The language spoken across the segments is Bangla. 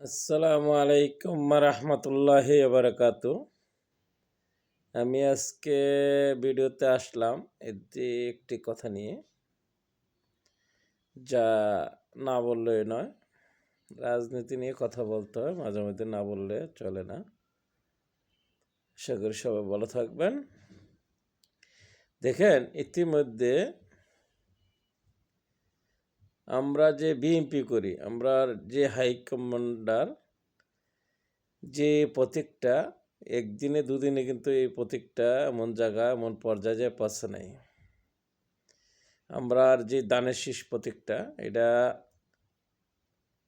আসসালামু আলাইকুম রাহমাতুল্লাহি বারাকাতু। আমি আজকে ভিডিওতে আসলাম একটি কথা নিয়ে, যা না বললেই নয়। রাজনীতি নিয়ে কথা বলতে হয়, মাঝে মধ্যে না বললে চলে না। আশা করি সবাই ভালো থাকবেন। দেখেন, ইতিমধ্যে আমরা যে বিএনপি করি, আমরা যে হাইকমান্ডার, যে প্রতীকটা একদিনে দুদিনে কিন্তু এই প্রতীকটা এমন জায়গা এমন পর্যায়ে যায় পৌঁছে নাই। আমরা যে দানের শীষ প্রতীকটা, এটা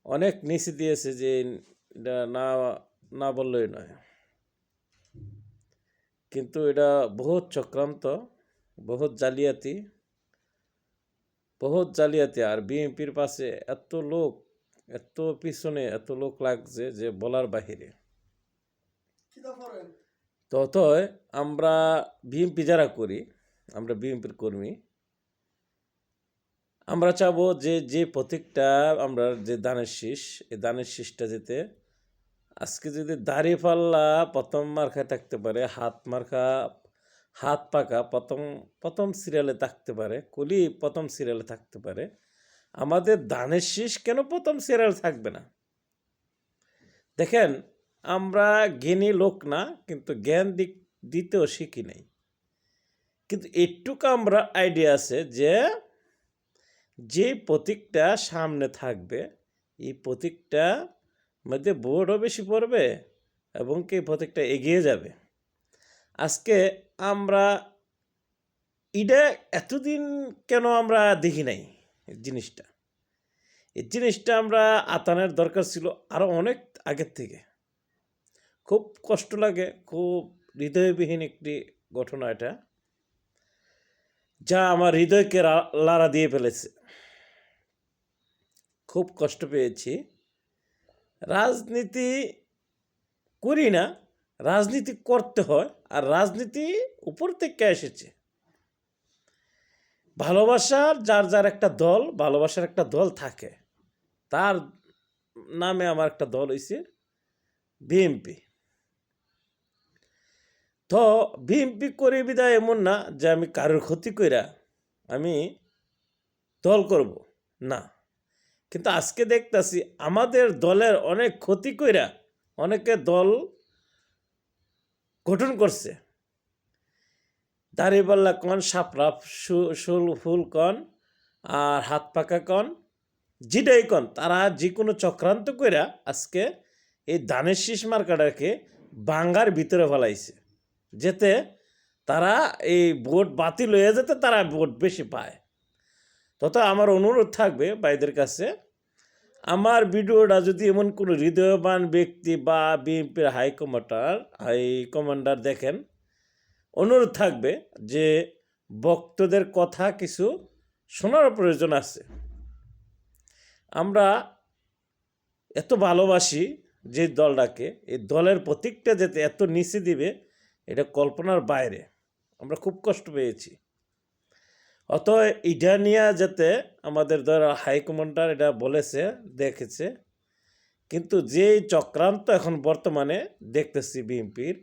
অনেক নিচে দিয়েছে, যে এটা না না বললেই নয়। কিন্তু এটা বহুত চক্রান্ত, বহুত জালিয়াতি, আর বিএনপির পাশে এত লোক, এত পিছনে এত লোক লাগছে যে বলার বাহিরে। ততই আমরা বিএনপি যারা করি, আমরা বিএনপির কর্মী, আমরা চাবো যে যে প্রতীকটা, আমরা যে দানের শীষ, এই দানের শীষটা যেতে আজকে যদি দাড়ি পাল্লা প্রথম মার্কায় থাকতে পারে, হাত পাকা প্রথম প্রথম সিরিয়ালে থাকতে পারে, কলি প্রথম সিরিয়ালে থাকতে পারে, আমাদের দানের শীষ কেন প্রথম সিরিয়াল থাকবে না? দেখেন, আমরা জ্ঞানী লোক না, কিন্তু জ্ঞান দিতেও শিখি নাই। কিন্তু একটুকু আমরা আইডিয়া আছে যে প্রতীকটা সামনে থাকবে, এই প্রতীকটা মধ্যে ভোটও বেশি পড়বে এবং কি প্রতীকটা এগিয়ে যাবে। আজকে আমরা এটা এতদিন কেন আমরা দেখি নাই এই জিনিসটা আমরা আতানের দরকার ছিল আরও অনেক আগের থেকে। খুব কষ্ট লাগে, খুব হৃদয়বিহীন একটি ঘটনা এটা, যা আমার হৃদয়কে লাড়া দিয়ে ফেলেছে। খুব কষ্ট পেয়েছি। রাজনীতি করি না, রাজনীতি করতে হয়, আর রাজনীতি উপর থেকে এসেছে। ভালোবাসার যার একটা দল, ভালোবাসার একটা দল থাকে, তার নামে আমার একটা দল হয়েছে বিএনপি। তো বিএনপি করে বিদায় এমন না যে আমি কারোর ক্ষতি কইরা আমি দল করব না, কিন্তু আজকে দেখতেছি আমাদের দলের অনেক ক্ষতি কইরা অনেকে দল গঠন করছে। দাড়িপাল্লা কন, সাপড়া ফুল কন, আর হাত পাকা কন, যেটাই কন, তারা যে কোনো চক্রান্ত কইরা আজকে এই ধানের শীষ মার্কাটাকে বাঙ্গার ভিতরে ফেলাইছে, যেতে তারা এই ভোট বাতিল হয়ে যেতে তারা ভোট বেশি পায়। তত আমার অনুরোধ থাকবে ভাইদের কাছে, আমার ভিডিওটা যদি এমন কোনো হৃদয়বান ব্যক্তি বা বিএনপির হাইকমান্ডার দেখেন, অনুরোধ থাকবে যে ভক্তদের কথা কিছু শোনার প্রয়োজন আছে। আমরা এত ভালোবাসি যে দলটাকে, এই দলের প্রতীকটা যেতে এত নিচে দিবে, এটা কল্পনার বাইরে। আমরা খুব কষ্ট পেয়েছি। অতএব এটা নিয়ে যেতে আমাদের হাইকমান্ডার এটা বলেছে, দেখেছে, কিন্তু যে চক্রান্ত এখন বর্তমানে দেখতেছি বিএনপির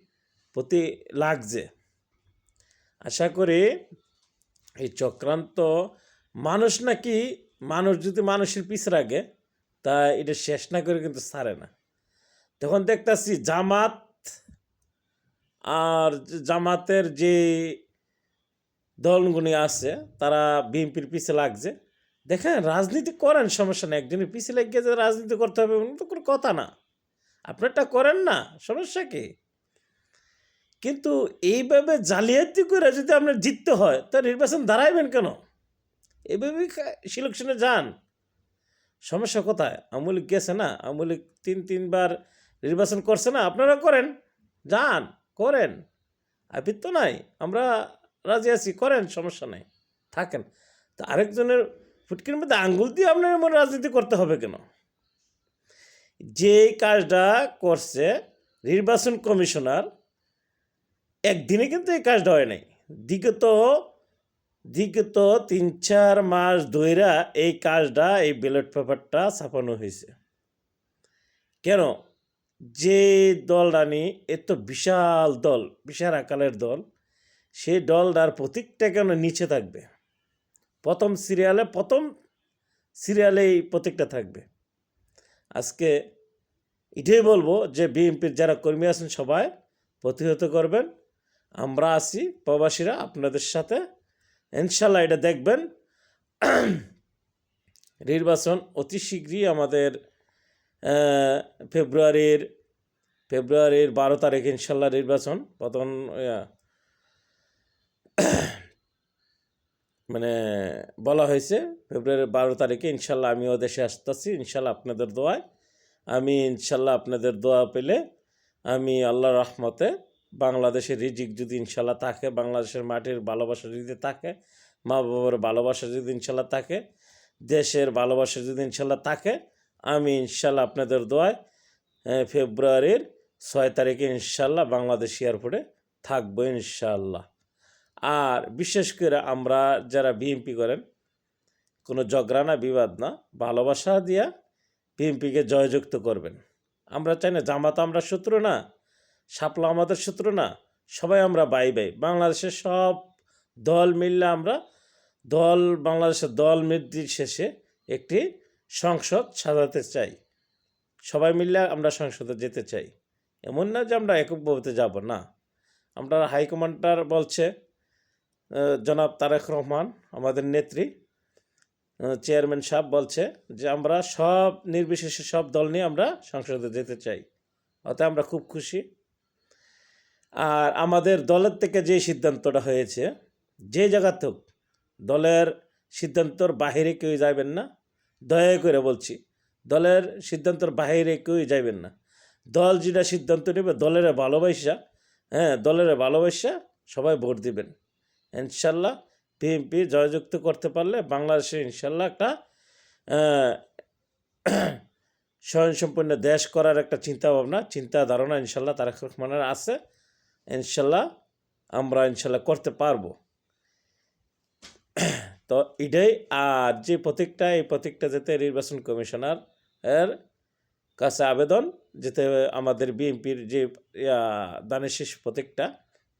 প্রতি লাগছে, আশা করি এই চক্রান্ত মানুষ যদি মানুষের পিছ রাখে, তা এটা শেষ না করে কিন্তু ছাড়ে না। তখন দেখতেছি জামাতের যে দলগুলি আছে, তারা বিএনপির পিছে লাগছে। দেখেন, রাজনীতি করেন, সমস্যা নেই, একজনের পিছে লেগে যে রাজনীতি করতে হবে এমন তো কোনো কথা না। আপনারটা করেন না, সমস্যা কি? কিন্তু এইভাবে জালিয়াতি করে যদি আপনার জিততে হয়, তো নির্বাচন দাঁড়াইবেন কেন? এইভাবেই সিলেকশনে যান। সমস্যা কোথায়? আওয়ামী লীগ গেছে না, আওয়ামী লীগ তিনবার নির্বাচন করছে না, আপনারা করেন, যান করেন, আপিত তো নাই, আমরা রাজি আছি, করেন, সমস্যা নাই, থাকেন। তো আরেকজনের ফুটকির মধ্যে আঙ্গুল দিয়ে আপনার এমন রাজনীতি করতে হবে কেন? যে কাজটা করছে নির্বাচন কমিশনার, একদিনে কিন্তু এই কাজটা হয় নাই। বিগত 3-4 মাস ধইরা এই কাজটা, এই ব্যালট পেপারটা ছাপানো হয়েছে। কেন? যে দলটা নিয়ে এত বিশাল দল, বিশাল আকারের দল, সেই দলটার প্রতীকটা কেন নিচে থাকবে? প্রথম সিরিয়ালে এই প্রতীকটা থাকবে। আজকে এটাই বলবো যে বিএনপির যারা কর্মী আছেন সবাই প্রতিহত করবেন। আমরা আছি প্রবাসীরা আপনাদের সাথে, ইনশাল্লাহ। এটা দেখবেন নির্বাচন অতি শীঘ্রই আমাদের ফেব্রুয়ারির 12 তারিখে ইনশাল্লাহ নির্বাচন। প্রথম মানে বলা হয়েছে ফেব্রুয়ারির 12 তারিখে ইনশাল্লাহ আমিও দেশে আসতেছি, ইনশাল্লাহ আপনাদের দোয়ায়। আমি ইনশাল্লাহ আপনাদের দোয়া পেলে আমি আল্লাহর রহমতে বাংলাদেশের রিজিক যদি ইনশাল্লাহ থাকে, বাংলাদেশের মাটির ভালোবাসা যদি থাকে, মা বাবার ভালোবাসা যদি ইনশাল্লাহ থাকে, দেশের ভালোবাসা যদি ইনশাল্লাহ থাকে, আমি ইনশাল্লাহ আপনাদের দোয়ায় ফেব্রুয়ারির 6 তারিখে ইনশাল্লাহ বাংলাদেশ এয়ারপোর্টে থাকবো ইনশাল্লাহ। আর বিশেষ করে আমরা যারা বিএনপি করেন, কোনো ঝগড়া না, বিবাদ না, ভালোবাসা দিয়া বিএনপিকে জয়যুক্ত করবেন। আমরা চাই না, জামাত আমরা শত্রু না, শাপলা আমাদের শত্রু না, সবাই আমরা ভাই। বাংলাদেশের সব দল মিললে আমরা বাংলাদেশের দল নির্বিশেষে একটি সংসদ সাজাতে চাই। সবাই মিললে আমরা সংসদে যেতে চাই। এমন না যে আমরা এককভাবে যাব না। আমরা হাইকমান্ডার বলছে, জনাব তারেক রহমান আমাদের নেত্রী, চেয়ারম্যান সাহেব বলছে যে আমরা সব নির্বিশেষে সব দল নিয়ে আমরা সংসদে যেতে চাই। অতএব আমরা খুব খুশি। আর আমাদের দলের থেকে যে সিদ্ধান্তটা হয়েছে, যে জায়গাতে হোক, দলের সিদ্ধান্তর বাহিরে কেউ যাবেন না, দয়া করে বলছি। দলের সিদ্ধান্তর বাহিরে কেউ যাবেন না। দল যেটা সিদ্ধান্ত নেবে দলের ভালোবাসা সবাই ভোট দিবেন। ইনশাল্লাহ বিএনপি জয়যুক্ত করতে পারলে বাংলাদেশে ইনশাল্লাহ একটা স্বয়ংসম্পূর্ণ দেশ করার একটা চিন্তা ধারণা ইনশাল্লাহ তারেক রহমানের আছে। ইনশাল্লাহ আমরা ইনশাল্লাহ করতে পারবো। তো এটাই। আর যে এই প্রতীকটা যেতে নির্বাচন কমিশনার এর কাছে আবেদন, যেতে আমাদের বিএনপির যে দানের শীষ প্রতীকটা,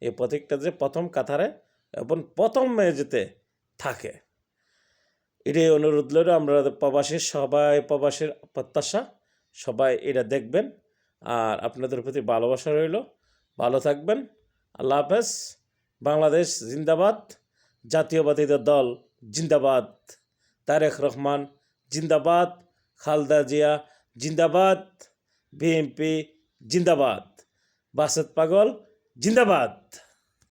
এই প্রতীকটা যে প্রথম কাতারে এবং প্রথম যেতে থাকে, এটাই অনুরোধ লইল। আমরা প্রবাসীর প্রত্যাশা সবাই এটা দেখবেন। আর আপনাদের প্রতি ভালোবাসা রইল। ভালো থাকবেন। আল্লাহ হাফেজ। বাংলাদেশ জিন্দাবাদ। জাতীয়বাদী দল জিন্দাবাদ। তারেক রহমান জিন্দাবাদ। খালেদা জিয়া জিন্দাবাদ। বিএনপি জিন্দাবাদ। বাসেদ পাগল জিন্দাবাদ।